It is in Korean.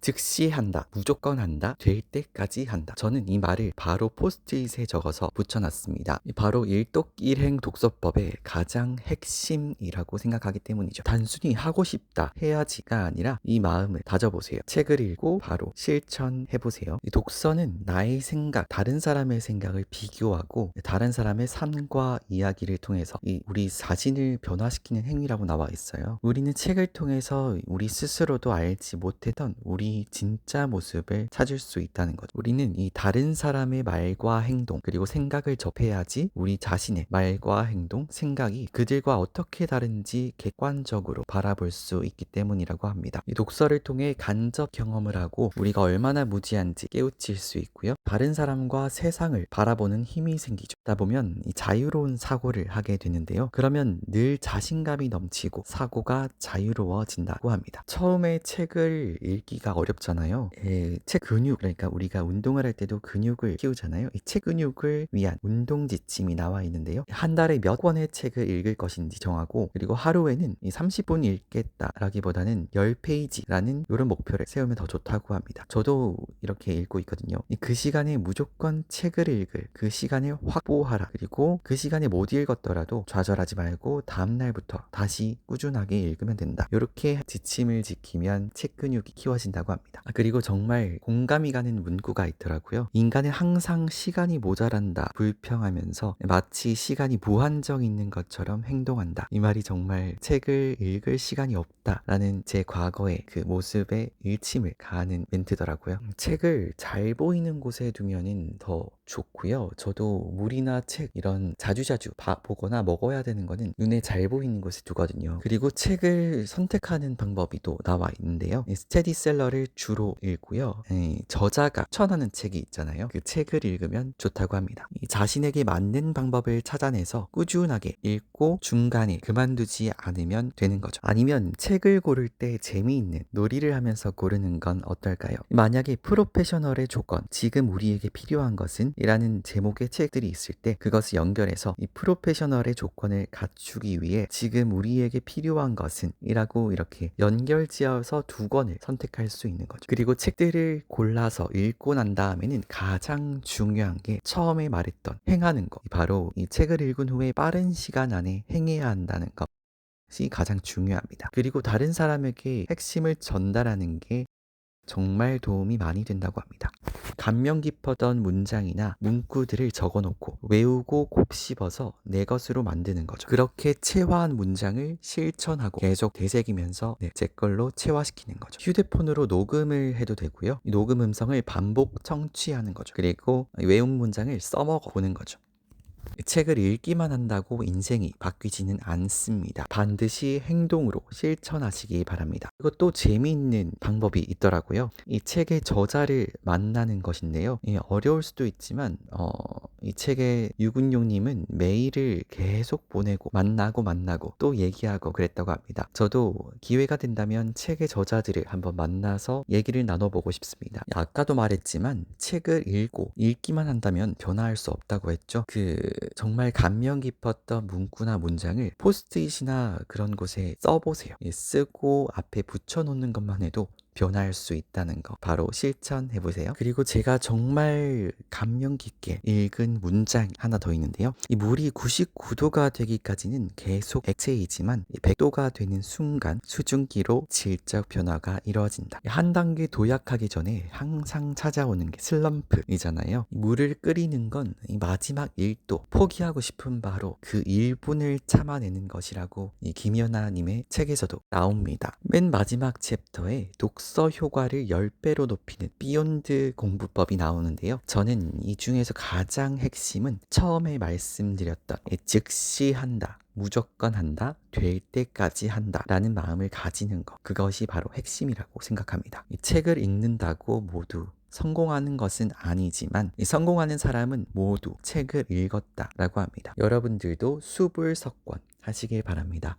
즉시 한다, 무조건 한다, 될 때까지 한다. 저는 이 말을 바로 포스트잇에 적어서 붙여놨습니다. 바로 일독일행 독서법의 가장 핵심이라고 생각하기 때문이죠. 단순히 하고 싶다, 해야지가 아니라 이 마음을 다져보세요. 책을 읽고 바로 실천해보세요. 이 독서는 나의 생각, 다른 사람의 생각을 비교하고 다른 사람의 삶과 이야기를 통해서 우리 자신을 변화시키는 행위라고 나와 있어요. 우리는 책을 통해서 우리 스스로도 알지 못했던 우리 진짜 모습을 찾을 수 있다는 거죠. 우리는 이 다른 사람의 말과 행동 그리고 생각을 접해야지 우리 자신의 말과 행동, 생각이 그들과 어떻게 다른지 객관적으로 바라볼 수 있기 때문이라고 합니다. 이 독서를 통해 간접 경험을 하고 우리가 얼마나 무지한지 깨우칠 수 있고요. 다른 사람과 세상을 바라보는 힘이 생기죠. 그러다 보면 이 자유로운 사고를 하게 되는데요. 그러면 늘 자신감이 넘치고 사고가 자유로워진다고 합니다. 처음에 책을 읽기가 어렵잖아요. 책 근육, 그러니까 우리가 운동을 할 때도 근육을 키우잖아요. 이 책 근육을 위한 운동 지침이 나와 있는데요. 한 달에 몇 권의 책을 읽을 것인지 정하고, 그리고 하루에는 이 30분 읽겠다라기보다는 10페이지라는 이런 목표를 세우면 더 좋다고 합니다. 저도 이렇게 읽고 있거든요. 그 시간에 무조건 책을 읽을 그 시간을 확보하라. 그리고 그 시간에 못 읽었더라도 좌절하지 말고 다음날부터 다시 꾸준하게 읽으면 된다. 이렇게 지침을 지키면 책 근육이 키워진다고 합니다. 그리고 정말 공감이 가는 문구가 있더라고요. 인간은 항상 시간이 모자란다, 불평하면서 마치 시간이 무한정 있는 것처럼 행동한다. 이 말이 정말 책을 읽을 시간이 없다라는 제 과거의 그 모습에 일침을 가하는 멘트더라고요. 책을 잘 보이는 곳에 두면은 더 좋고요. 저도 물이나 책 이런 자주자주 보거나 먹어야 되는 거는 눈에 잘 보이는 곳에 두거든요. 그리고 책을 선택하는 방법이 또 나와 있는데요. 스테디셀러를 주로 읽고요. 저자가 추천하는 책이 있잖아요. 그 책을 읽으면 좋다고 합니다. 자신에게 맞는 방법을 찾아내서 꾸준하게 읽고 중간에 그만두지 않으면 되는 거죠. 아니면 책을 고를 때 재미있는 놀이를 하면서 고르는 건 어떨까요? 만약에 프로페셔널의 조건, 지금 우리에게 필요한 것은? 이라는 제목의 책들이 있을 때 그것을 연결해서 이 프로페셔널의 조건을 갖추기 위해 지금 우리에게 필요한 것은? 이라고 이렇게 연결지어서 두 권을 선택할 수 있는 거죠. 그리고 책들을 골라서 읽고 난 다음에는 가장 중요한 게 처음에 말했던 행하는 거, 바로 이 책을 읽은 후에 빠른 시간 안에 행해야 한다는 것이 가장 중요합니다. 그리고 다른 사람에게 핵심을 전달하는 게 정말 도움이 많이 된다고 합니다. 감명 깊었던 문장이나 문구들을 적어놓고 외우고 곱씹어서 내 것으로 만드는 거죠. 그렇게 체화한 문장을 실천하고 계속 되새기면서 제 걸로 체화시키는 거죠. 휴대폰으로 녹음을 해도 되고요. 이 녹음 음성을 반복 청취하는 거죠. 그리고 외운 문장을 써먹어 보는 거죠. 책을 읽기만 한다고 인생이 바뀌지는 않습니다. 반드시 행동으로 실천하시기 바랍니다. 그리고 또 재미있는 방법이 있더라고요. 이 책의 저자를 만나는 것인데요. 어려울 수도 있지만 이 책의 유근용님은 메일을 계속 보내고 만나고 또 얘기하고 그랬다고 합니다. 저도 기회가 된다면 책의 저자들을 한번 만나서 얘기를 나눠보고 싶습니다. 아까도 말했지만 책을 읽기만 한다면 변화할 수 없다고 했죠. 정말 감명 깊었던 문구나 문장을 포스트잇이나 그런 곳에 써보세요. 쓰고 앞에 붙여놓는 것만 해도 변할 수 있다는 거 바로 실천해보세요. 그리고 제가 정말 감명 깊게 읽은 문장 하나 더 있는데요. 이 물이 99도가 되기까지는 계속 액체이지만 100도가 되는 순간 수증기로 질적 변화가 이루어진다. 한 단계 도약하기 전에 항상 찾아오는 게 슬럼프이잖아요. 물을 끓이는 건 이 마지막 1도, 포기하고 싶은 바로 그 1분을 참아내는 것이라고 이 김연아님의 책에서도 나옵니다. 맨 마지막 챕터에 독서 효과를 10배로 높이는 비욘드 공부법이 나오는데요. 저는 이 중에서 가장 핵심은 처음에 말씀드렸던 즉시 한다, 무조건 한다, 될 때까지 한다 라는 마음을 가지는 것, 그것이 바로 핵심이라고 생각합니다. 이 책을 읽는다고 모두 성공하는 것은 아니지만 이 성공하는 사람은 모두 책을 읽었다라고 합니다. 여러분들도 수불석권 하시길 바랍니다.